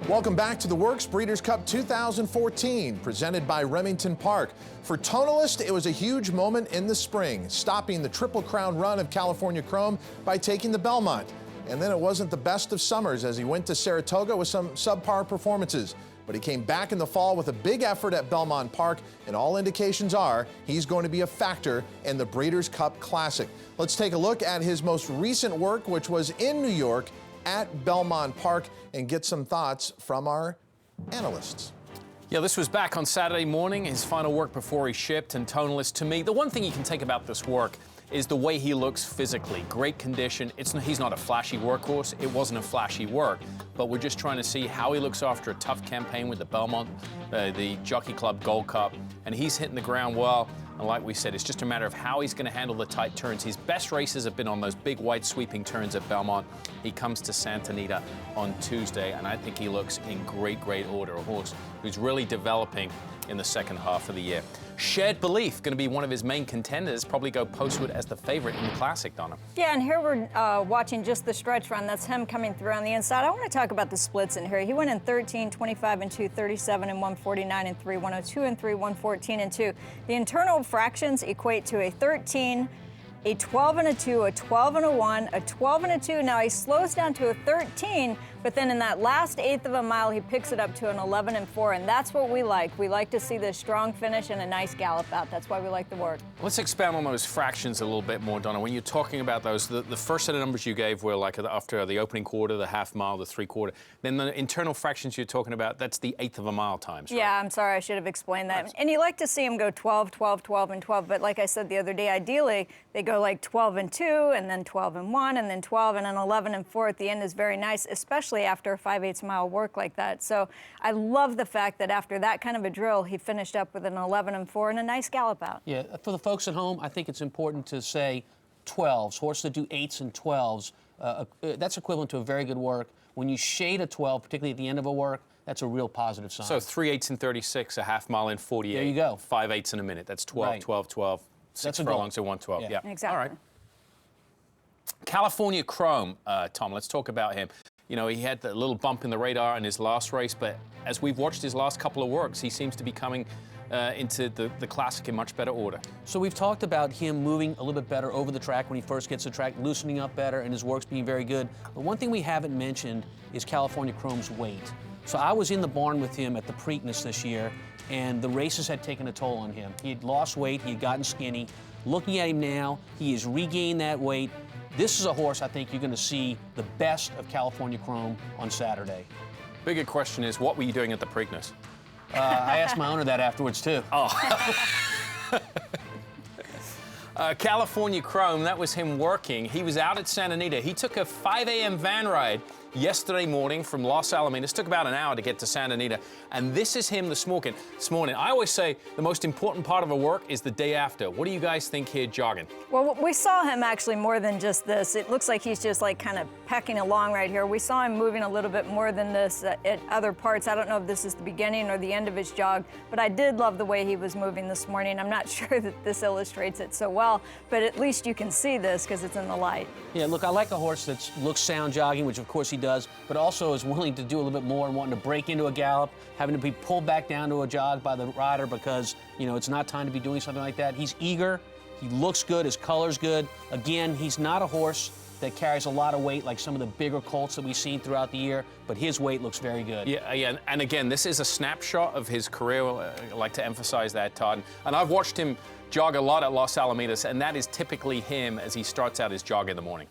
Welcome back to the Works Breeders' Cup 2014, presented by Remington Park. For Tonalist, it was a huge moment in the spring, stopping the Triple Crown run of California Chrome by taking the Belmont. And then it wasn't the best of summers as he went to Saratoga with some subpar performances. But he came back in the fall with a big effort at Belmont Park, and all indications are he's going to be a factor in the Breeders' Cup Classic. Let's take a look at his most recent work, which was in New York at Belmont Park, and get some thoughts from our analysts. Yeah, this was back on Saturday morning, his final work before he shipped. And Tonalist, to me, the one thing you can take about this work is the way he looks physically. Great condition. He's not a flashy workhorse. It wasn't a flashy work, but we're just trying to see how he looks after a tough campaign with the Belmont, the Jockey Club Gold Cup, and he's hitting the ground well. And like we said, it's just a matter of how he's going to handle the tight turns. His best races have been on those big, wide, sweeping turns at Belmont. He comes to Santa Anita on Tuesday, and I think he looks in great, great order. A horse who's really developing in the second half of the year. Shared Belief, going to be one of his main contenders, probably go postward as the favorite in the Classic, Donna. Yeah, and here we're watching just the stretch run. That's him coming through on the inside. I want to talk about the splits in here. He went in 13, 25 and 2, 37 and 1, 49 and 3, 102 and 3, 114 and 2. The internal fractions equate to a 13, a 12 and a 2, a 12 and a 1, a 12 and a 2. Now he slows down to a 13, but then in that last eighth of a mile, he picks it up to an 11 and 4, and that's what we like. We like to see this strong finish and a nice gallop out. That's why we like the work. Let's expand on those fractions a little bit more, Donna. When you're talking about those, the first set of numbers you gave were like after the opening quarter, the half mile, the three-quarter. Then the internal fractions you're talking about, that's the eighth of a mile times, right? Yeah, I'm sorry, I should have explained that. And you like to see him go 12, 12, 12, and 12, but like I said the other day, ideally, they go like 12 and 2, and then 12 and 1, and then 12 and an 11 and 4 at the end is very nice, especially after a 5/8 mile work like that. So I love the fact that after that kind of a drill, he finished up with an 11 and 4 and a nice gallop out. Yeah, for the folks at home, I think it's important to say 12s. Horses that do 8s and 12s, that's equivalent to a very good work. When you shade a 12, particularly at the end of a work, that's a real positive sign. So 3/8 in 36, a half mile in 48. There you go. 5/8 in a minute. That's 12, Right. 12, 12. That's a furlongs goal. to 112. Yeah. Exactly. All right. California Chrome, Tom, let's talk about him. You know, he had the little bump in the radar in his last race, but as we've watched his last couple of works, he seems to be coming into the Classic in much better order. So we've talked about him moving a little bit better over the track when he first gets the track, loosening up better, and his work's being very good. But one thing we haven't mentioned is California Chrome's weight. So I was in the barn with him at the Preakness this year, and the races had taken a toll on him. He had lost weight, he had gotten skinny. Looking at him now, he has regained that weight. This is a horse I think you're going to see the best of California Chrome on Saturday. Bigger question is, what were you doing at the Preakness? I asked my owner that afterwards, too. Oh. California Chrome, that was him working. He was out at Santa Anita. He took a 5 a.m. van ride yesterday morning from Los Alamitos. Took about an hour to get to Santa Anita. And this is him this morning. I always say the most important part of a work is the day after. What do you guys think here jogging? Well, we saw him actually more than just this. It looks like he's just like kind of pecking along right here. We saw him moving a little bit more than this at other parts. I don't know if this is the beginning or the end of his jog, but I did love the way he was moving this morning. I'm not sure that this illustrates it so well, but at least you can see this because it's in the light. Yeah, look, I like a horse that looks sound jogging, which of course he does, but also is willing to do a little bit more and wanting to break into a gallop, having to be pulled back down to a jog by the rider because, you know, it's not time to be doing something like that. He's eager, he looks good, his color's good. Again, he's not a horse that carries a lot of weight like some of the bigger colts that we've seen throughout the year, but his weight looks very good. Yeah, and again, this is a snapshot of his career. I like to emphasize that, Todd. And I've watched him jog a lot at Los Alamitos, and that is typically him as he starts out his jog in the morning.